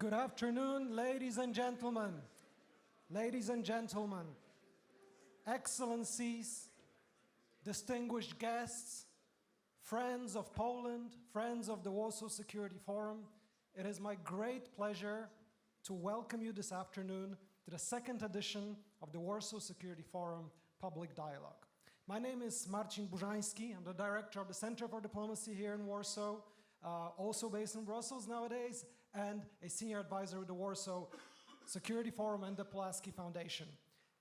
Good afternoon, ladies and gentlemen. Ladies and gentlemen, excellencies, distinguished guests, friends of Poland, friends of the Warsaw Security Forum, it is my great pleasure to welcome you this afternoon to the second edition of the Warsaw Security Forum Public Dialogue. My name is Marcin Burzański. I'm the director of the Center for Diplomacy here in Warsaw, also based in Brussels nowadays, and a senior advisor with the Warsaw Security Forum and the Pulaski Foundation.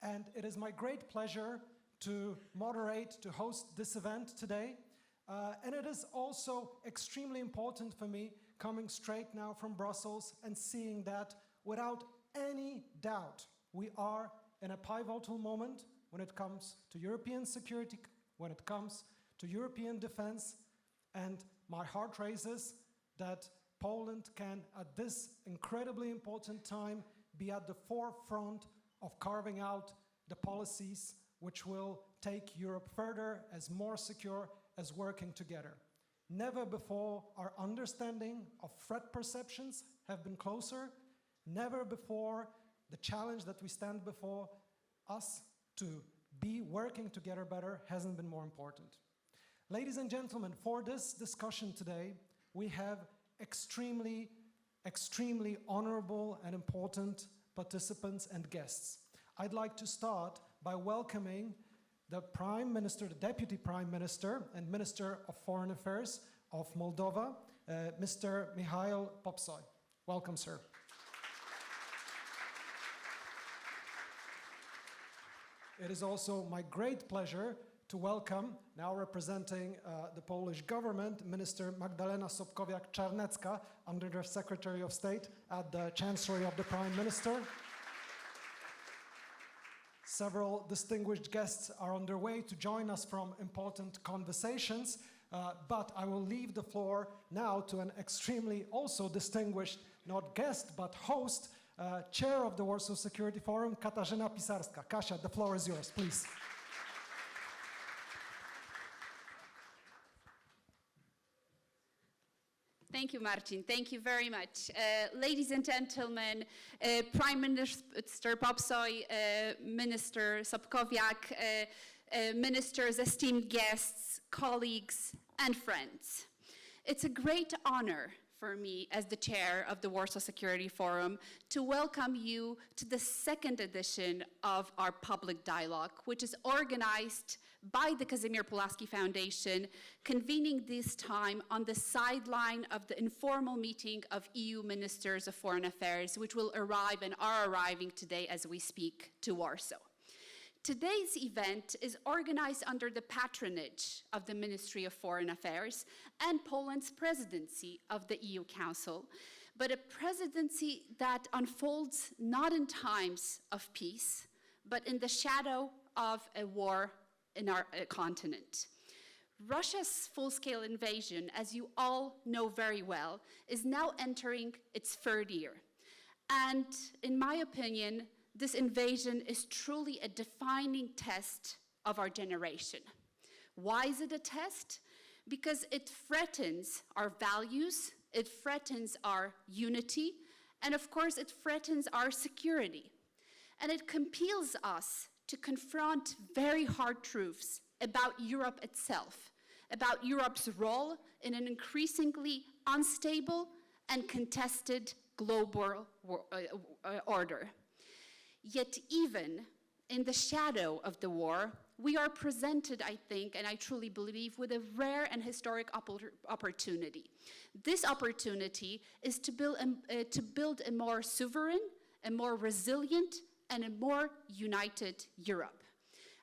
And it is my great pleasure to moderate, to host this event today. And it is also extremely important for me coming straight now from Brussels and seeing that without any doubt, we are in a pivotal moment when it comes to European security, when it comes to European defense, and my heart races that Poland can, at this incredibly important time, be at the forefront of carving out the policies which will take Europe further as more secure, as working together. Never before our understanding of threat perceptions have been closer. Never before the challenge that we stand before us to be working together better hasn't been more important. Ladies and gentlemen, for this discussion today, we have extremely honorable and important participants and guests. I'd like to start by welcoming the Prime Minister, the Deputy Prime Minister and Minister of Foreign Affairs of Moldova, Mr. Mihail Popsoy. Welcome, sir. It is also my great pleasure to welcome, now representing the Polish government, Minister Magdalena Sobkowiak-Czarnecka, Undersecretary of State at the Chancellery of the Prime Minister. Several distinguished guests are on their way to join us from important conversations, but I will leave the floor now to an extremely also distinguished, not guest, but host, Chair of the Warsaw Security Forum, Katarzyna Pisarska. Kasia, the floor is yours, please. Thank you, Marcin. Thank you very much. Ladies and gentlemen, Prime Minister Popsoy, Minister Sobkowiak, ministers, esteemed guests, colleagues, and friends. It's a great honor for me as the chair of the Warsaw Security Forum to welcome you to the second edition of our public dialogue, which is organized by the Casimir Pulaski Foundation, convening this time on the sideline of the informal meeting of EU Ministers of Foreign Affairs, which will arrive and are arriving today as we speak to Warsaw. Today's event is organized under the patronage of the Ministry of Foreign Affairs and Poland's presidency of the EU Council, but a presidency that unfolds not in times of peace, but in the shadow of a war in our continent. Russia's full-scale invasion, as you all know very well, is now entering its third year. And in my opinion, this invasion is truly a defining test of our generation. Why is it a test? Because it threatens our values, it threatens our unity, and of course it threatens our security. And it compels us to confront very hard truths about Europe itself, about Europe's role in an increasingly unstable and contested global order. Yet even in the shadow of the war, we are presented, I think, and I truly believe, with a rare and historic opportunity. This opportunity is to build a more sovereign, a more resilient, and a more united Europe.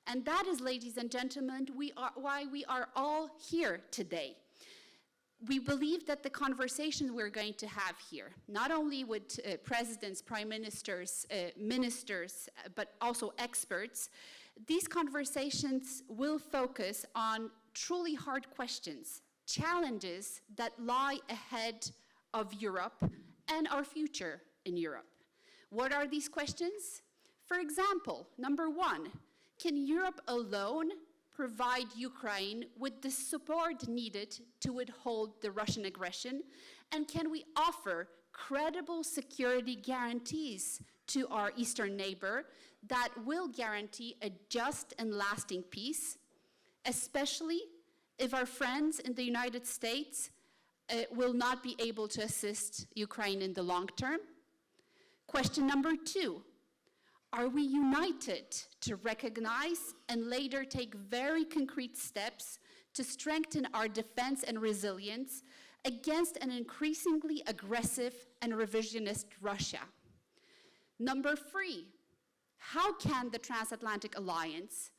And that is, ladies and gentlemen, why we are all here today. We believe that the conversation we're going to have here, not only with presidents, prime ministers, ministers, but also experts, these conversations will focus on truly hard questions, challenges that lie ahead of Europe and our future in Europe. What are these questions? For example, number one, can Europe alone provide Ukraine with the support needed to withhold the Russian aggression? And can we offer credible security guarantees to our eastern neighbor that will guarantee a just and lasting peace, especially if our friends in the United States will not be able to assist Ukraine in the long term? Question number 2, are we united to recognize and later take very concrete steps to strengthen our defense and resilience against an increasingly aggressive and revisionist Russia? Number 3, how can the transatlantic alliance,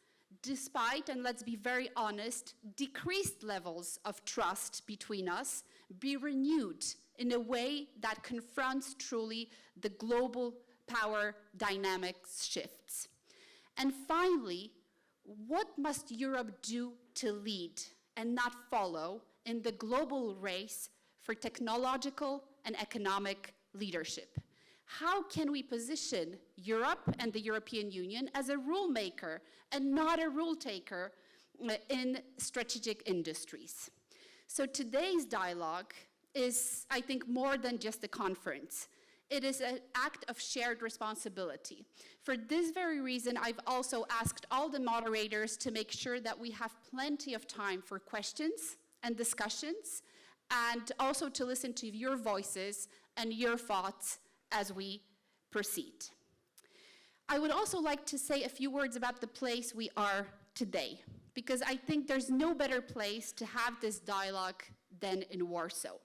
despite, and let's be very honest, decreased levels of trust between us, be renewed in a way that confronts truly the global power dynamics shifts? And finally, what must Europe do to lead and not follow in the global race for technological and economic leadership? How can we position Europe and the European Union as a rule maker and not a rule taker in strategic industries? So today's dialogue is, I think, more than just a conference. It is an act of shared responsibility. For this very reason, I've also asked all the moderators to make sure that we have plenty of time for questions and discussions, and also to listen to your voices and your thoughts as we proceed. I would also like to say a few words about the place we are today, because I think there's no better place to have this dialogue than in Warsaw.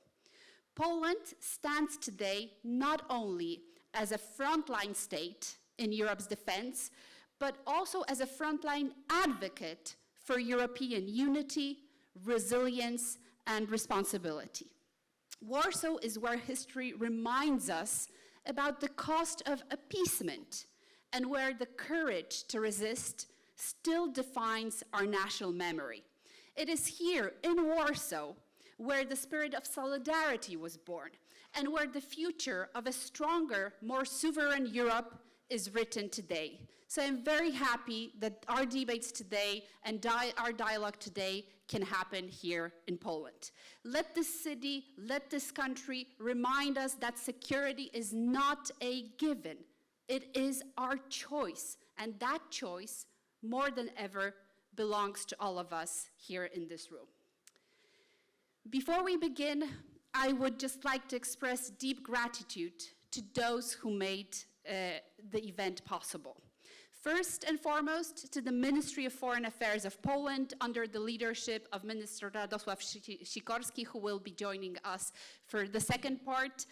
Poland stands today not only as a frontline state in Europe's defense, but also as a frontline advocate for European unity, resilience, and responsibility. Warsaw is where history reminds us about the cost of appeasement and where the courage to resist still defines our national memory. It is here in Warsaw where the spirit of solidarity was born and where the future of a stronger, more sovereign Europe is written today. So I'm very happy that our debates today and our dialogue today can happen here in Poland. Let this city, let this country remind us that security is not a given. It is our choice, and that choice, more than ever, belongs to all of us here in this room. Before we begin, I would just like to express deep gratitude to those who made the event possible. First and foremost, to the Ministry of Foreign Affairs of Poland under the leadership of Minister Radosław Sikorski, who will be joining us for the second part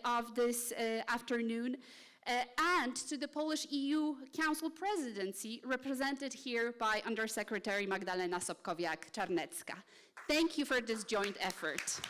of this afternoon, and to the Polish EU Council Presidency, represented here by Undersecretary Magdalena Sobkowiak-Czarnecka. Thank you for this joint effort.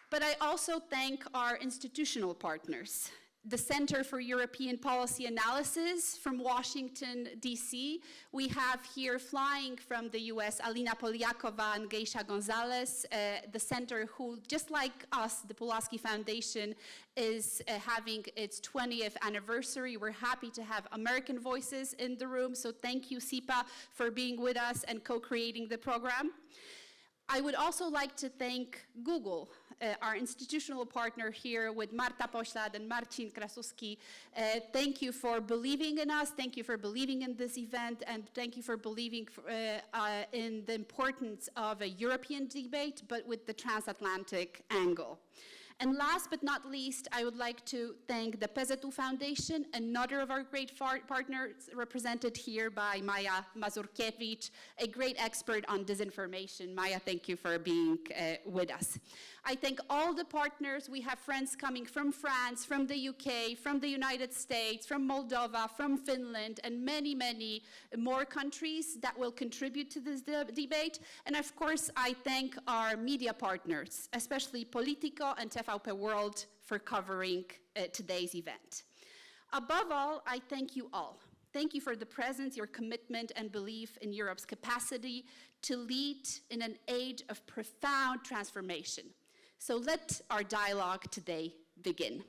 But I also thank our institutional partners. The Center for European Policy Analysis from Washington, D.C. We have here flying from the U.S. Alina Polyakova and Geisha Gonzalez, the center who, just like us, the Pulaski Foundation, is having its 20th anniversary. We're happy to have American voices in the room, so thank you, SIPA, for being with us and co-creating the program. I would also like to thank Google, our institutional partner here with Marta Poślad and Marcin Krasuski. Thank you for believing in us, thank you for believing in this event, and thank you for believing in the importance of a European debate, but with the transatlantic angle. And last but not least, I would like to thank the PZU Foundation, another of our great partners, represented here by Maja Mazurkiewicz, a great expert on disinformation. Maja, thank you for being with us. I thank all the partners. We have friends coming from France, from the UK, from the United States, from Moldova, from Finland, and many, many more countries that will contribute to this debate. And of course, I thank our media partners, especially Politico and TVP World, for covering today's event. Above all, I thank you all. Thank you for the presence, your commitment, and belief in Europe's capacity to lead in an age of profound transformation. So let our dialogue today begin.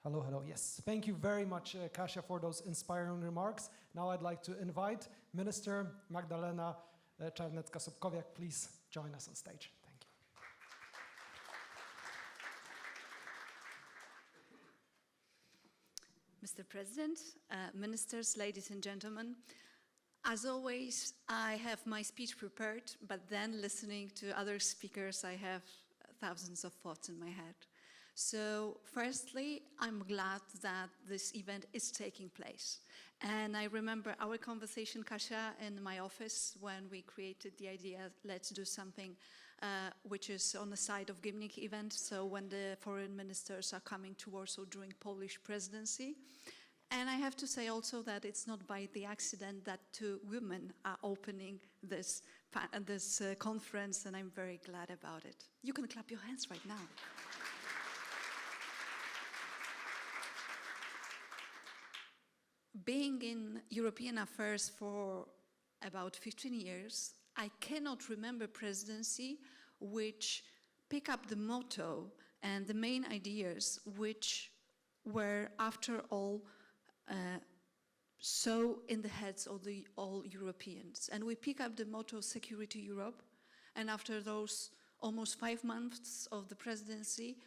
Hello, hello. Yes, thank you very much, Kasia, for those inspiring remarks. Now I'd like to invite Minister Magdalena Czarnecka-Sobkowiak. Please join us on stage. Thank you. Mr. President, ministers, ladies and gentlemen, as always, I have my speech prepared, but then listening to other speakers, I have thousands of thoughts in my head. So firstly, I'm glad that this event is taking place. And I remember our conversation, Kasia, in my office when we created the idea, let's do something which is on the side of Gymnich event. So when the foreign ministers are coming to Warsaw during Polish Presidency. And I have to say also that it's not by the accident that two women are opening this conference, and I'm very glad about it. You can clap your hands right now. Being in European affairs for about 15 years, I cannot remember presidency which pick up the motto and the main ideas which were, after all, so in the heads of all Europeans. And we pick up the motto Security Europe, and after those almost 5 months of the presidency,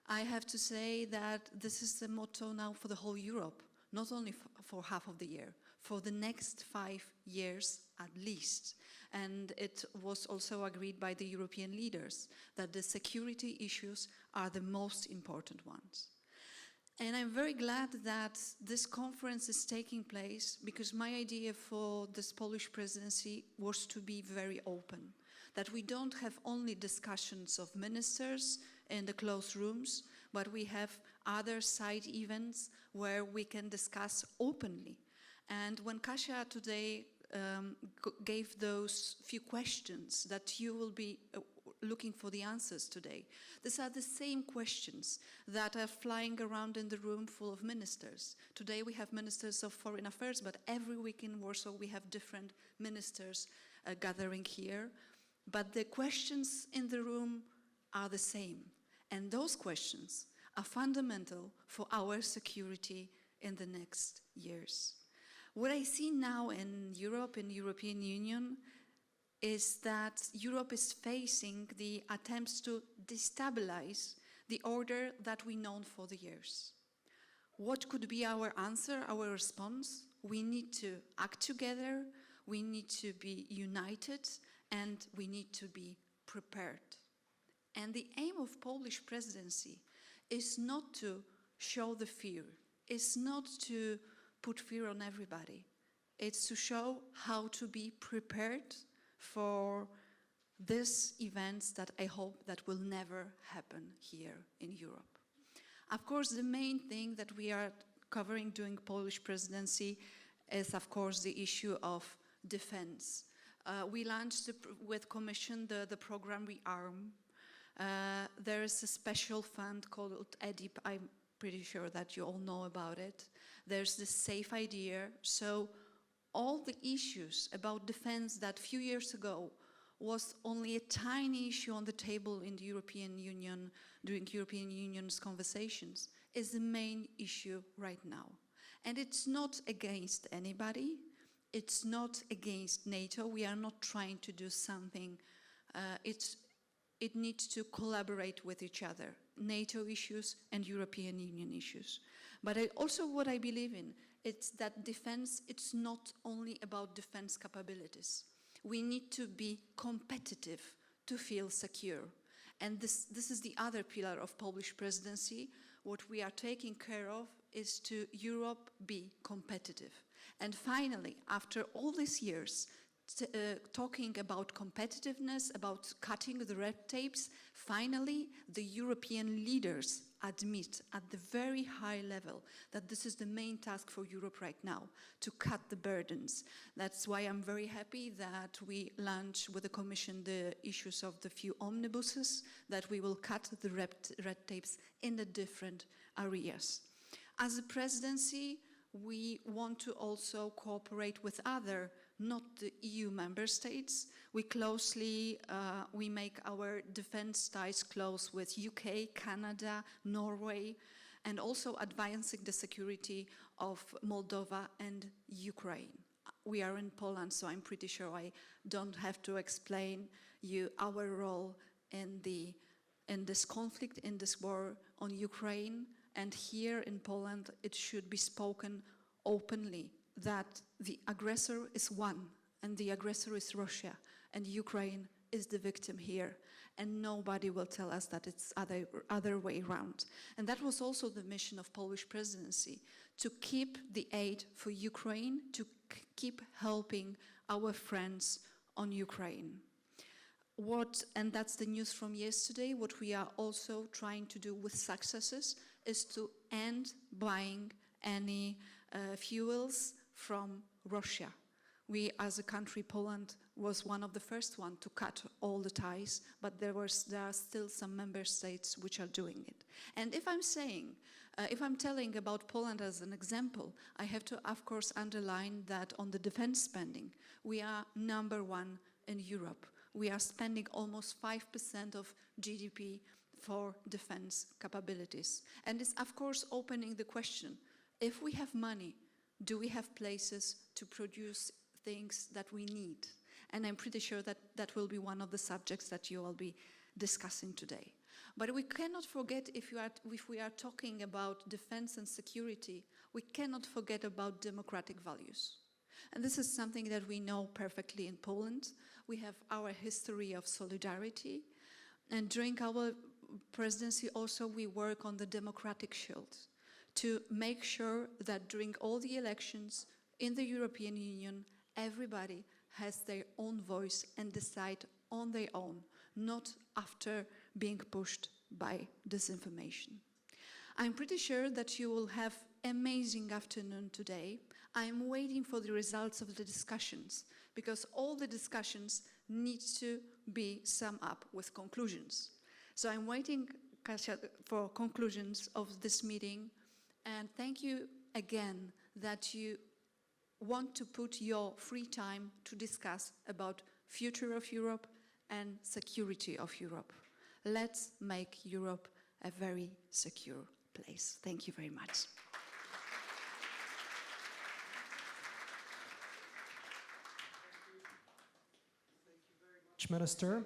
I have to say that this is the motto now for the whole Europe. Not only for half of the year, for the next 5 years at least. And it was also agreed by the European leaders that the security issues are the most important ones. And I'm very glad that this conference is taking place, because my idea for this Polish presidency was to be very open. That we don't have only discussions of ministers in the closed rooms, but we have other side events where we can discuss openly. And when Kasia today gave those few questions that you will be looking for the answers today, these are the same questions that are flying around in the room full of ministers. Today we have ministers of foreign affairs, but every week in Warsaw we have different ministers gathering here. But the questions in the room are the same. And those questions are fundamental for our security in the next years. What I see now in Europe, in the European Union, is that Europe is facing the attempts to destabilize the order that we know for the years. What could be our answer, our response? We need to act together, we need to be united, and we need to be prepared. And the aim of Polish presidency is not to show the fear, it's not to put fear on everybody. It's to show how to be prepared for these events that I hope that will never happen here in Europe. Of course, the main thing that we are covering during Polish presidency is, of course, the issue of defense. We launched with Commission the program Rearm. There is a special fund called EDIP. I'm pretty sure that you all know about it. There's the safe idea. So all the issues about defense that a few years ago was only a tiny issue on the table in the European Union during European Union's conversations is the main issue right now. And it's not against anybody. It's not against NATO. We are not trying to do something. It needs to collaborate with each other, NATO issues and European Union issues. But what I believe in, it's that defense, it's not only about defense capabilities. We need to be competitive to feel secure. And this is the other pillar of Polish presidency. What we are taking care of is to Europe be competitive. And finally, after all these years, talking about competitiveness, about cutting the red tapes, finally the European leaders admit at the very high level that this is the main task for Europe right now, to cut the burdens. That's why I'm very happy that we launch with the Commission the issues of the few omnibuses, that we will cut the red tapes in the different areas. As a presidency, we want to also cooperate with other, not the EU member states. We make our defense ties close with UK, Canada, Norway, and also advancing the security of Moldova and Ukraine. We are in Poland, so I'm pretty sure I don't have to explain you our role in this conflict, in this war on Ukraine. And here in Poland, it should be spoken openly that the aggressor is one, and the aggressor is Russia, and Ukraine is the victim here. And nobody will tell us that it's other way around. And that was also the mission of Polish Presidency, to keep the aid for Ukraine, to keep helping our friends on Ukraine. And that's the news from yesterday. What we are also trying to do with successes is to end buying any fuels from Russia. We, as a country, Poland was one of the first ones to cut all the ties, but there are still some member states which are doing it. And if I'm telling about Poland as an example, I have to, of course, underline that on the defense spending, we are #1 in Europe. We are spending almost 5% of GDP for defense capabilities. And it's, of course, opening the question, if we have money, do we have places to produce things that we need? And I'm pretty sure that that will be one of the subjects that you will be discussing today. But we cannot forget, if we are talking about defense and security, we cannot forget about democratic values. And this is something that we know perfectly in Poland. We have our history of solidarity. And during our presidency also we work on the democratic shield to make sure that during all the elections in the European Union, everybody has their own voice and decide on their own, not after being pushed by disinformation. I'm pretty sure that you will have amazing afternoon today. I'm waiting for the results of the discussions, because all the discussions need to be summed up with conclusions. So I'm waiting, Kasia, for conclusions of this meeting, and thank you again that you want to put your free time to discuss about future of Europe and security of Europe. Let's make Europe a very secure place. Thank you very much. Minister.